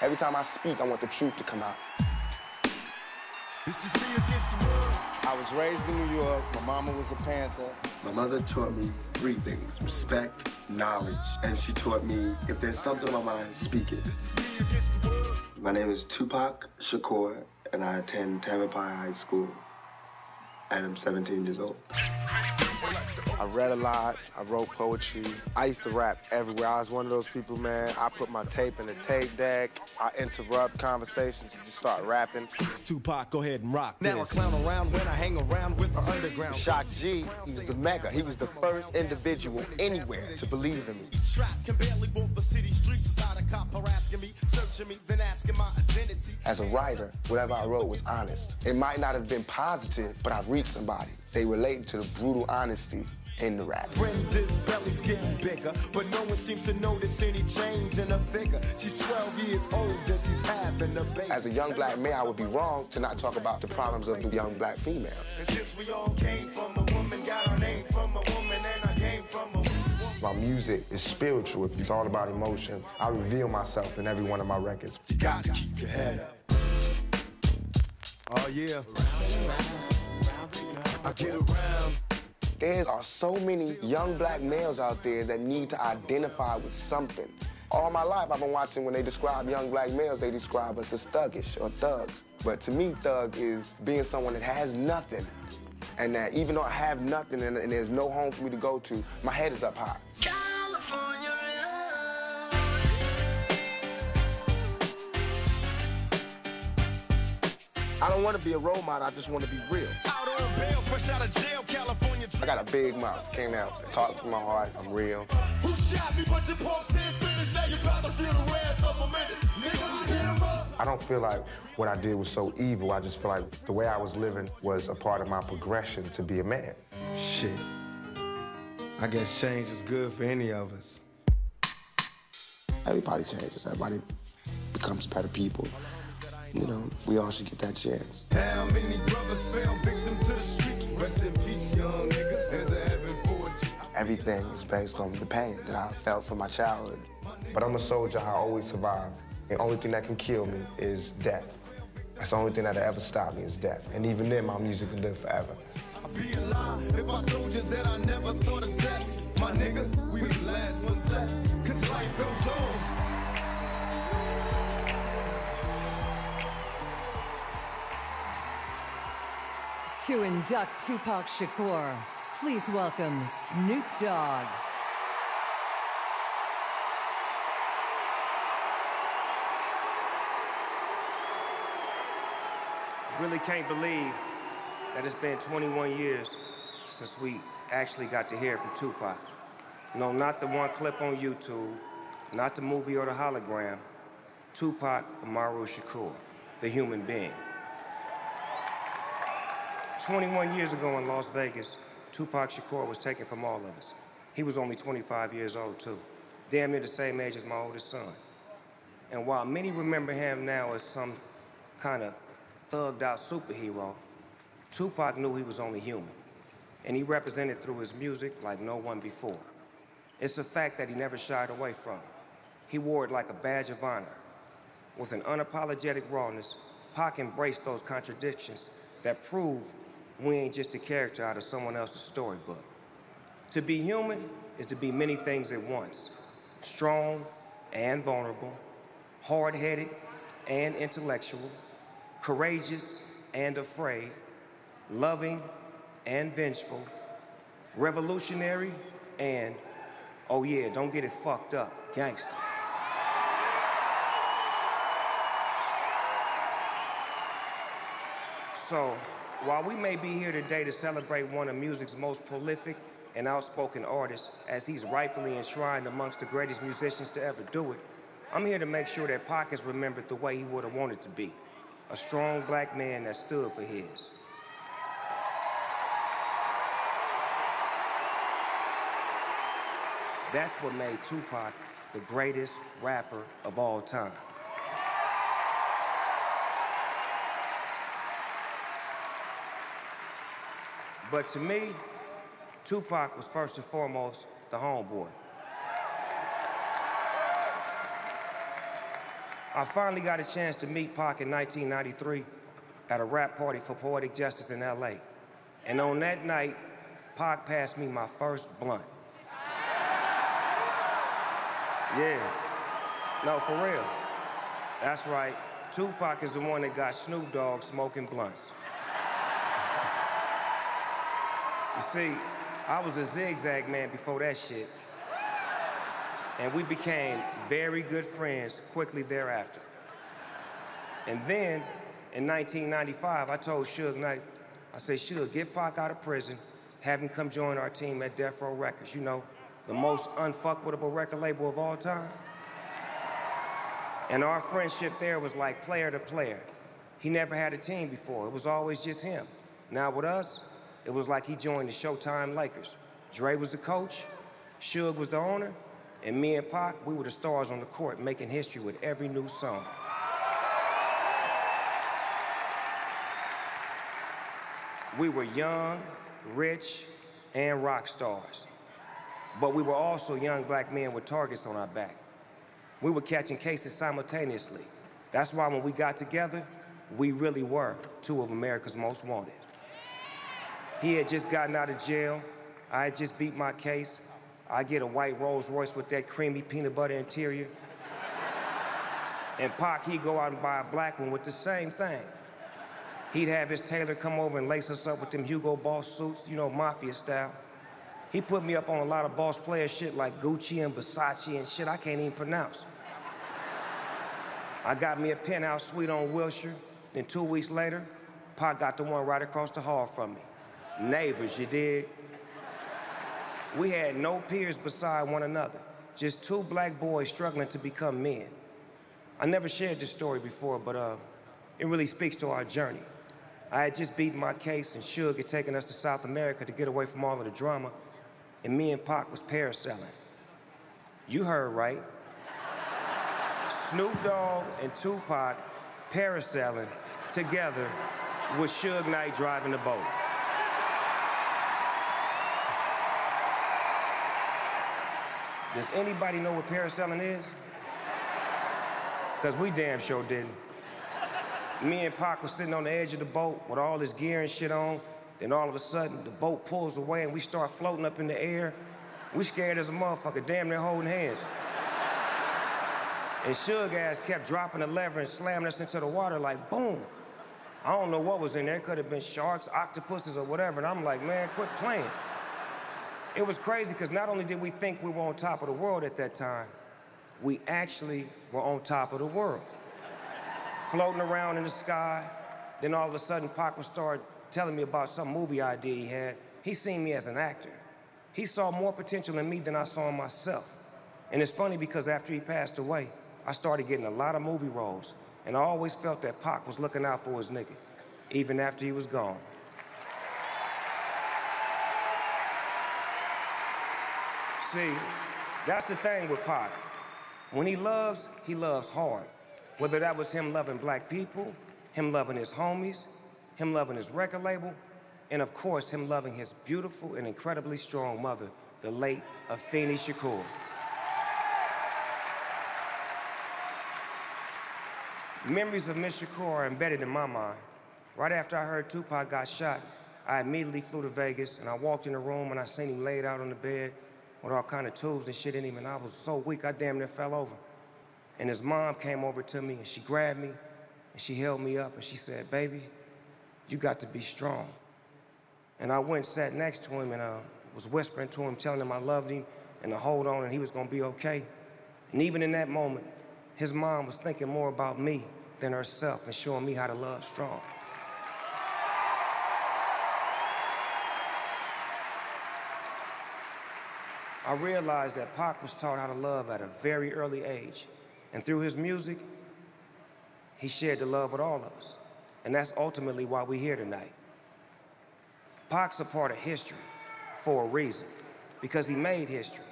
Every time I speak, I want the truth to come out. It's just me against the world. I was raised in New York. My mama was a Panther. My mother taught me 3 things: respect, knowledge, and she taught me if there's something on my mind, speak it. It's just me against the world. My name is Tupac Shakur, and I attend Tamanpai High School, and I'm 17 years old. I read a lot. I wrote poetry. I used to rap everywhere. I was one of those people, man. I put my tape in the tape deck. I interrupt conversations and just start rapping. Tupac, go ahead and rock Now this. I clown around when I hang around with the underground. Shock G, he was the mega. He was the first individual anywhere to believe in me. Can barely walk the city streets without a cop harassing me, searching me, then asking my identity. As a writer, whatever I wrote was honest. It might not have been positive, but I've reached somebody. They relate to the brutal honesty in the rap. Brenda's belly's getting bigger, but no one seems to notice any change in her figure. She's 12 years old and she's having a baby. As a young black man, I would be wrong to not talk about the problems of the young black female. And since we all came from a woman, got our name from a woman, and I came from a woman. My music is spiritual. It's all about emotion. I reveal myself in every one of my records. You got to keep your head up. Oh, yeah. I get around. There are so many young black males out there that need to identify with something. All my life, I've been watching when they describe young black males, they describe us as thuggish or thugs. But to me, thug is being someone that has nothing, and that even though I have nothing and there's no home for me to go to, my head is up high. California. I don't want to be a role model, I just want to be real. Out on bail, fresh out of jail, California. I got a big mouth, came out, talk from my heart, I'm real. Who shot me, but your pulse didn't finish. Now you got to feel the wrath of a minute. Nigga, hit him up. I don't feel like what I did was so evil. I just feel like the way I was living was a part of my progression to be a man. Shit. I guess change is good for any of us. Everybody changes, everybody becomes better people. You know, we all should get that chance. How many brothers fell victim to the streets? Rest in peace, young nigga. There's a heaven for you. Everything is based on the pain that I felt from my childhood. But I'm a soldier, I always survive. The only thing that can kill me is death. That's the only thing that'll ever stop me is death. And even then, my music will live forever. I'd be a lie if I told you that I never thought of death. My niggas, we the last ones left, 'cause life goes on. To induct Tupac Shakur, please welcome Snoop Dogg. Really can't believe that it's been 21 years since we actually got to hear from Tupac. No, not the one clip on YouTube, not the movie or the hologram. Tupac Amaru Shakur, the human being. 21 years ago in Las Vegas, Tupac Shakur was taken from all of us. He was only 25 years old, too. Damn near the same age as my oldest son. And while many remember him now as some kind of thugged out superhero, Tupac knew he was only human. And he represented through his music like no one before. It's a fact that he never shied away from. He wore it like a badge of honor. With an unapologetic rawness, Pac embraced those contradictions that prove we ain't just a character out of someone else's storybook. To be human is to be many things at once. Strong and vulnerable, hard-headed and intellectual, courageous and afraid, loving and vengeful, revolutionary and, oh yeah, don't get it fucked up, gangster. So, while we may be here today to celebrate one of music's most prolific and outspoken artists, as he's rightfully enshrined amongst the greatest musicians to ever do it, I'm here to make sure that Pac is remembered the way he would have wanted to be. A strong black man that stood for his. That's what made Tupac the greatest rapper of all time. But to me, Tupac was first and foremost the homeboy. I finally got a chance to meet Pac in 1993 at a rap party for Poetic Justice in LA. And on that night, Pac passed me my first blunt. Yeah, no, for real. That's right, Tupac is the one that got Snoop Dogg smoking blunts. You see, I was a zigzag man before that shit. And we became very good friends quickly thereafter. And then, in 1995, I told Suge Knight, I said, Suge, get Pac out of prison, have him come join our team at Death Row Records, you know, the most unfuckwittable record label of all time. And our friendship there was like player to player. He never had a team before. It was always just him. Now with us, it was like he joined the Showtime Lakers. Dre was the coach, Suge was the owner, and me and Pac, we were the stars on the court making history with every new song. We were young, rich, and rock stars. But we were also young black men with targets on our back. We were catching cases simultaneously. That's why when we got together, we really were two of America's most wanted. He had just gotten out of jail. I had just beat my case. I get a white Rolls Royce with that creamy peanut butter interior. And Pac, he'd go out and buy a black one with the same thing. He'd have his tailor come over and lace us up with them Hugo Boss suits, you know, mafia style. He put me up on a lot of boss player shit like Gucci and Versace and shit I can't even pronounce. I got me a penthouse suite on Wilshire. Then 2 weeks later, Pac got the one right across the hall from me. Neighbors, you dig? We had no peers beside one another, just two black boys struggling to become men. I never shared this story before, but it really speaks to our journey. I had just beaten my case, and Suge had taken us to South America to get away from all of the drama, and me and Pac was parasailing. You heard right. Snoop Dogg and Tupac parasailing together with Suge Knight driving the boat. Does anybody know what parasailing is? Because we damn sure didn't. Me and Pac was sitting on the edge of the boat with all this gear and shit on. Then all of a sudden, the boat pulls away and we start floating up in the air. We scared as a motherfucker, damn near holding hands. And Suge ass kept dropping the lever and slamming us into the water like boom. I don't know what was in there. It could have been sharks, octopuses, or whatever. And I'm like, man, quit playing. It was crazy because not only did we think we were on top of the world at that time, we actually were on top of the world. Floating around in the sky, then all of a sudden Pac would start telling me about some movie idea he had. He seen me as an actor. He saw more potential in me than I saw in myself. And it's funny because after he passed away, I started getting a lot of movie roles, and I always felt that Pac was looking out for his nigga, even after he was gone. See, that's the thing with Pac. When he loves hard. Whether that was him loving black people, him loving his homies, him loving his record label, and of course, him loving his beautiful and incredibly strong mother, the late Afeni Shakur. Memories of Miss Shakur are embedded in my mind. Right after I heard Tupac got shot, I immediately flew to Vegas, and I walked in the room and I seen him laid out on the bed with all kind of tubes and shit in him, and I was so weak, I damn near fell over. And his mom came over to me, and she grabbed me, and she held me up, and she said, baby, you got to be strong. And I went and sat next to him, and was whispering to him, telling him I loved him, and to hold on, and he was gonna be okay. And even in that moment, his mom was thinking more about me than herself and showing me how to love strong. I realized that Pac was taught how to love at a very early age. And through his music, he shared the love with all of us. And that's ultimately why we're here tonight. Pac's a part of history for a reason, because he made history.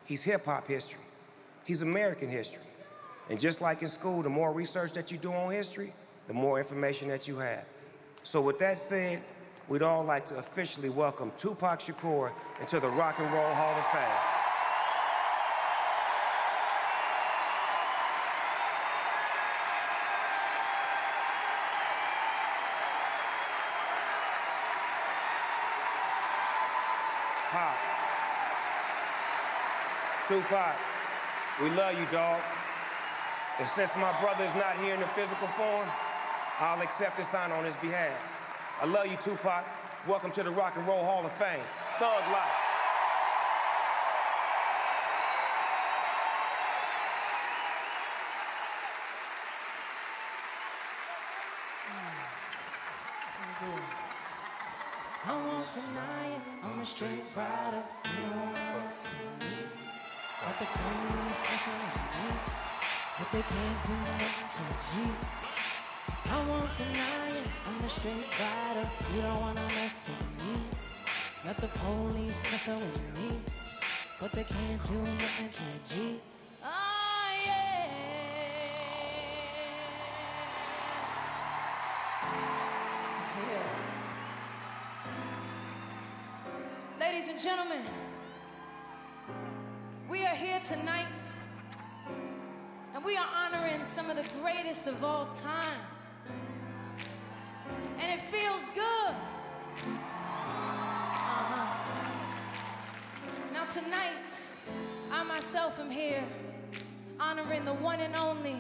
He's hip-hop history. He's American history. And just like in school, the more research that you do on history, the more information that you have. So with that said, we'd all like to officially welcome Tupac Shakur into the Rock and Roll Hall of Fame. Tupac, we love you, dog. And since my brother is not here in the physical form, I'll accept this honor on his behalf. I love you, Tupac. Welcome to the Rock and Roll Hall of Fame. Thug life. I won't deny it, I'm a straight rider. You don't wanna see me, but the police listen to me, but they can't do nothing to a G. I won't deny it, I'm a straight rider. You don't wanna mess with me, let the police mess with me, but they can't do nothing to a G. Oh yeah. Ladies and gentlemen, we are here tonight, and we are honoring some of the greatest of all time. And it feels good. Now tonight, I myself am here honoring the one and only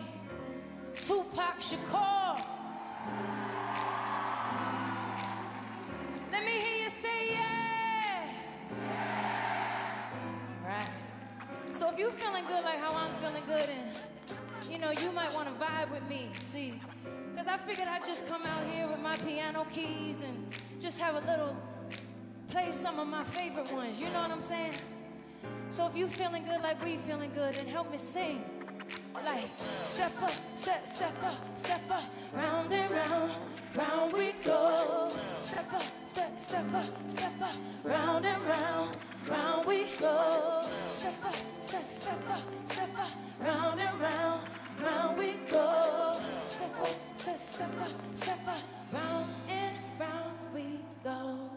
Tupac Shakur. Let me hear you say yeah. So if you're feeling good like how I'm feeling good, and you know, you might want to vibe with me, see, because I figured I'd just come out here with my piano keys and just have a little, play some of my favorite ones, you know what I'm saying? So if you feeling good like we feeling good, then help me sing. Like, step up, step up, step up, round and round, round we go. Step up, step up, step up, round and round, round we go. Step up, step up, step up, round and round, round we go. Step up, step up, step up, round and round we go.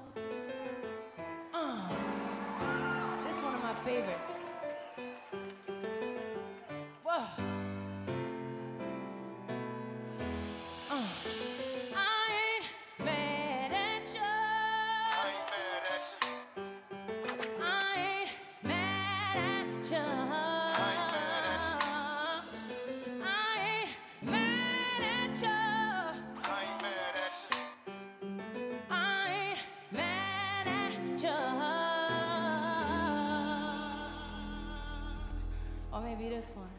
This is one of my favorites. Whoa. I ain't mad at you. I ain't mad at you. I ain't mad at you. I ain't mad at you. Or maybe this one.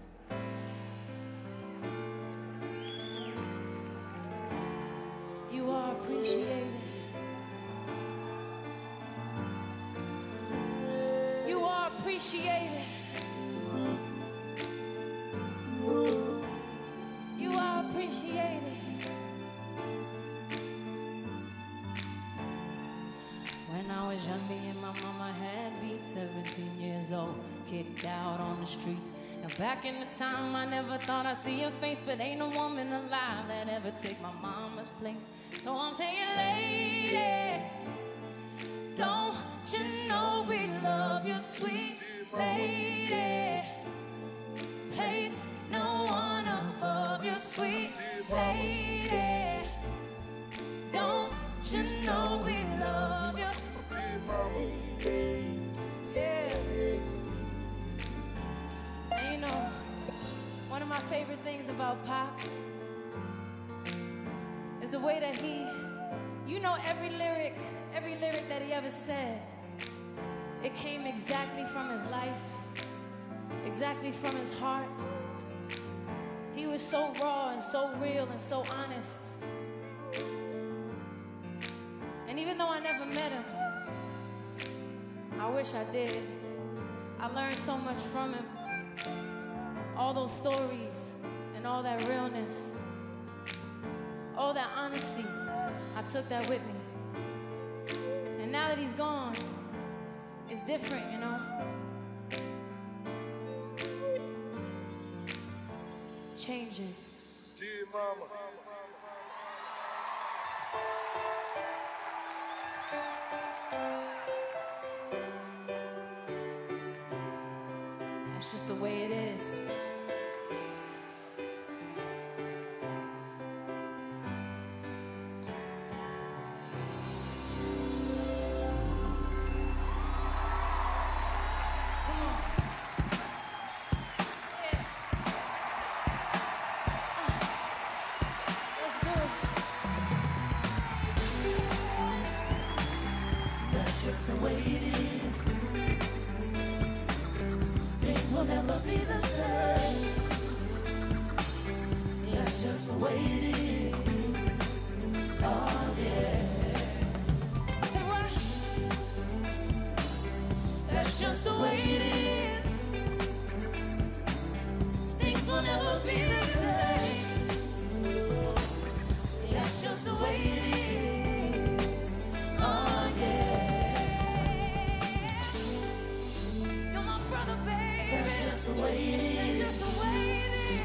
You are appreciated. You are appreciated. You are appreciated. When I was young, me and my mama had beat, 17 years old, kicked out on the streets. Now back in the time, I never thought I'd see your face, but ain't no woman alive that ever take my mama's place. So I'm saying, lady, don't you know we love you, sweet lady? Place no one above you, sweet lady. Don't you know we love you? Yeah. And you know, one of my favorite things about Pop is the way that he, you know, every lyric that he ever said, it came exactly from his life, exactly from his heart. He was so raw and so real and so honest. And even though I never met him, I wish I did. I learned so much from him. All those stories and all that realness, all that honesty, I took that with me. And now that he's gone, it's different, you know? Changes. Dear mama. That's just the way it is. Come on. never be the same. That's just the way it is. Oh yeah. Say what? That's just the way it is. Things will never be the same. That's just the way it is. Oh yeah. You're my brother, baby. That's just the way it is. That's just the way it is.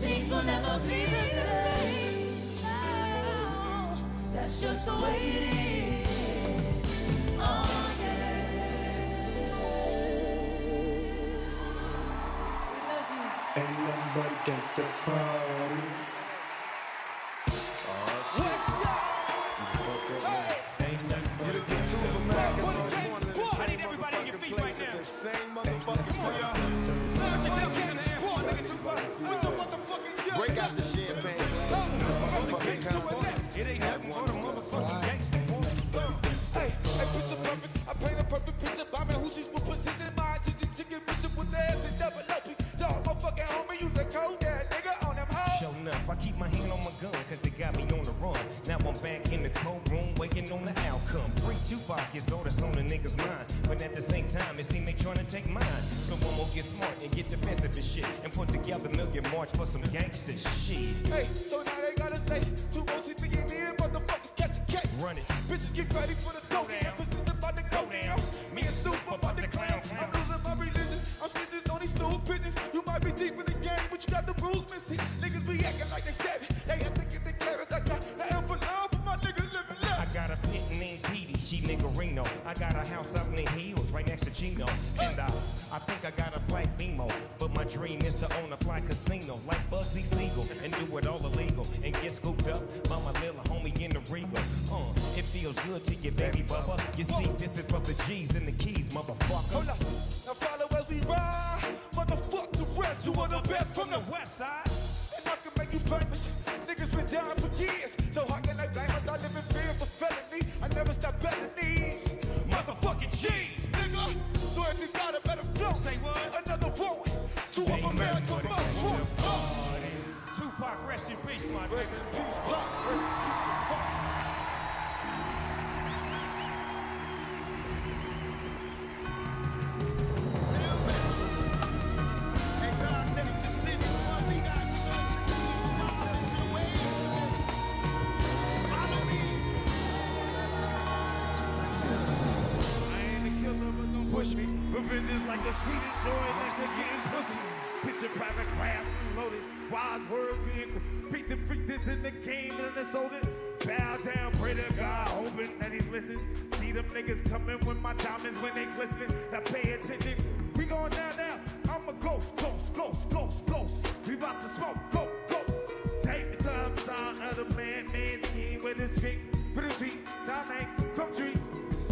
Things will never be the same. Oh, that's just the way it is. Oh yeah. Ain't nothing but a gangsta party. I need everybody on your feet right now. Break out the champagne. It ain't nothing but a motherfucking gangster. Hey, picture perfect. I paint a perfect picture. Bombing Hoochie's with position. My attention to get richer with the ass and double up. Dog, my fucking homie use a code that nigga on them hoes. Show enough, I keep my hand on my gun, cause they got me on the run. Now I'm back in the courtroom, waiting on the outcome. Free Tupac is all that's on the niggas' mind. But at the same time, it seems they trying to take mine. So one more get smart and get defensive and shit. And put together million march for some gangster shit. Hey, so now they got a station. 2 OC in here, motherfuckers catch a case. Run it. Bitches get ready for the throwdown. Emphasis about to go down. Me and Snoop about to clown. I'm losing my religion. I'm snitching on these stupid business. You might be deep in the game, but you got the rules missing. Niggas be acting like they savage. They have to get the carrots. I got nothing for love for my niggas living love. I got a pit named Petey, she niggerino. I got a house out in the hills right next to Chino. And I think I got a black BMO. But my dream is to own a fly casino like Bugsy Siegel and do it all illegal and get scooped up by my little homie in the Regal. It feels good to you, baby bubba. You see, this is for the G's and the keys, motherfucker. Hold up, now follow as we ride. Motherfuck the rest, you are the best from the west side. And I can make you famous. Niggas been down for years. So how can I blame us? I live in fear for felony. I never stop better knees. Motherfucking G's, nigga. So if you got a better flow, say what? Another one. To of America must want. Tupac, rest in peace, my Rest in peace, Pac. Rest in peace, fuck. Push me, revenge is like the sweetest joy next to getting pussy. Picture private crafts loaded, wise words being beat the freak that's in the game and it's sold it. Bow down, pray to God, hoping that he's listening. See them niggas coming with my diamonds when they glistening. Now pay attention, we going down now. I'm a ghost. We about to smoke, go. Take me some other man scheme with his feet, with his feet, down come trees.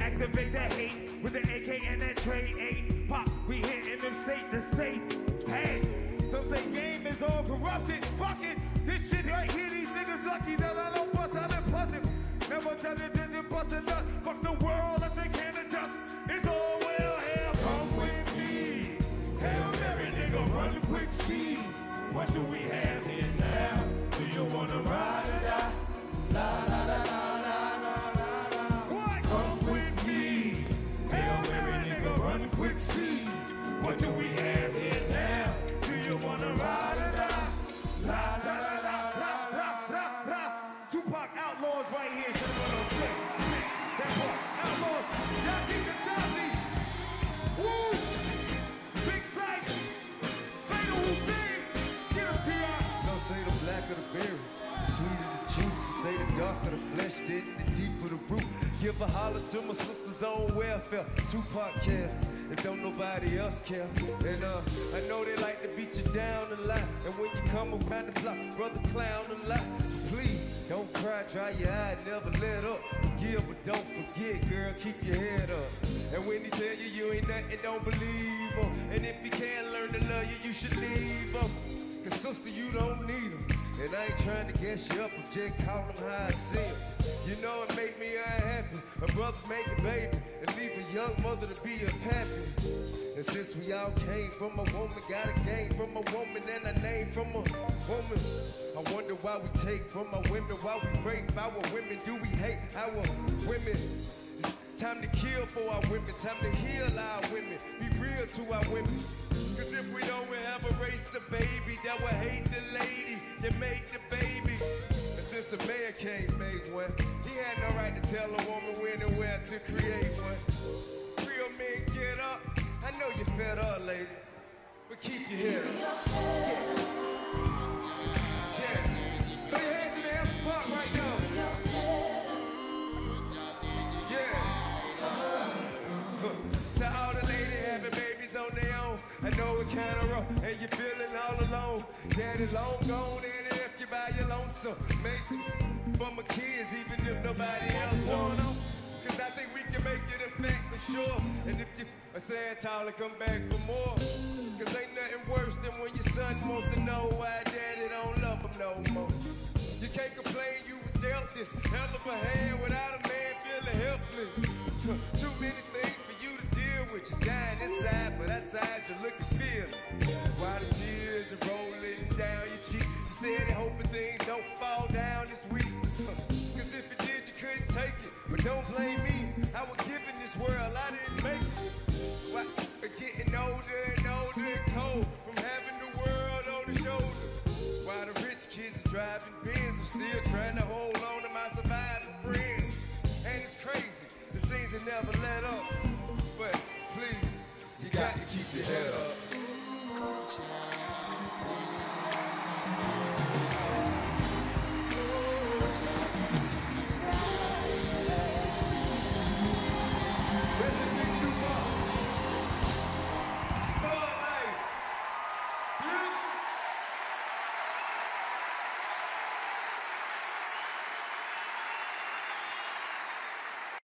Activate that hate with the AK and that tray 8. Pop, we hitting them state to state. Hey, some say game is all corrupted. Fuck it, this shit right here, these niggas lucky that I don't bust out and bust it. Never tell it to bust it up. Fuck the world if they can't adjust. It's all well, hell, come with me. Hail Mary, nigga, run quick, see. What do we have here now? Do you wanna ride or die? La la la la. Quick see, what do we have here now? Do you wanna ride or die? La la la la la la la la. Tupac Outlaws right here. Should have went on that part. Outlaws, y'all keep the Dudley. Woo! Big sight. Fatal Hussein. Get him, T.I. Some say the black of the berry, the sweet of the juice. Some say the dark of the flesh, then the deep of the root. Give a holler to my sister's on welfare. Tupac care, and don't nobody else care. And I know they like to beat you down a lot. And when you come around the block, brother clown a lot. Please, don't cry, dry your eye, never let up. Yeah, but don't forget, girl, keep your head up. And when he tell you you ain't nothing, don't believe him. And if he can't learn to love you, you should leave him. Cause sister, you don't need them. And I ain't trying to guess you up, I'm just calling them how I see them. You know it make me unhappy, a brother make a baby, and leave a young mother to be a pappy. And since we all came from a woman, got a game from a woman, and a name from a woman. I wonder why we take from our women, why we rape our women, do we hate our women? It's time to kill for our women, time to heal our women, be real to our women. Cause if we don't have a race of baby that will hate the lady that made the baby. And since the man can't make one, he had no right to tell a woman when and where to create one. Real men get up, I know you fed up, lady, but keep your head up. Yeah. Throw your hands in the air for Park right now. Yeah. To all the ladies having babies on their own, I know it kinda rough, and you're feeling all alone. Daddy's long gone, and if you by your lonesome, make it for my kids, even if nobody else wanna. Cause I think we can make it a fact for sure. And if you are sad child, come back for more. Cause ain't nothing worse than when your son wants to know why daddy don't love him no more. You can't complain you was dealt this hell of a hand without a man feeling helpless. Too many things for you to deal with. You're dying inside, but outside you look and feel it. While the tears are rolling down your cheek, you steady hoping things don't fall down this week. Cause if it did, you couldn't take it. But don't blame me, I was given this world, I didn't make it. Why? Getting older and older and cold from having the world on the shoulder. While the rich kids are driving Benz, I'm still trying to hold on to my surviving friends. And it's crazy, the scenes that never let up.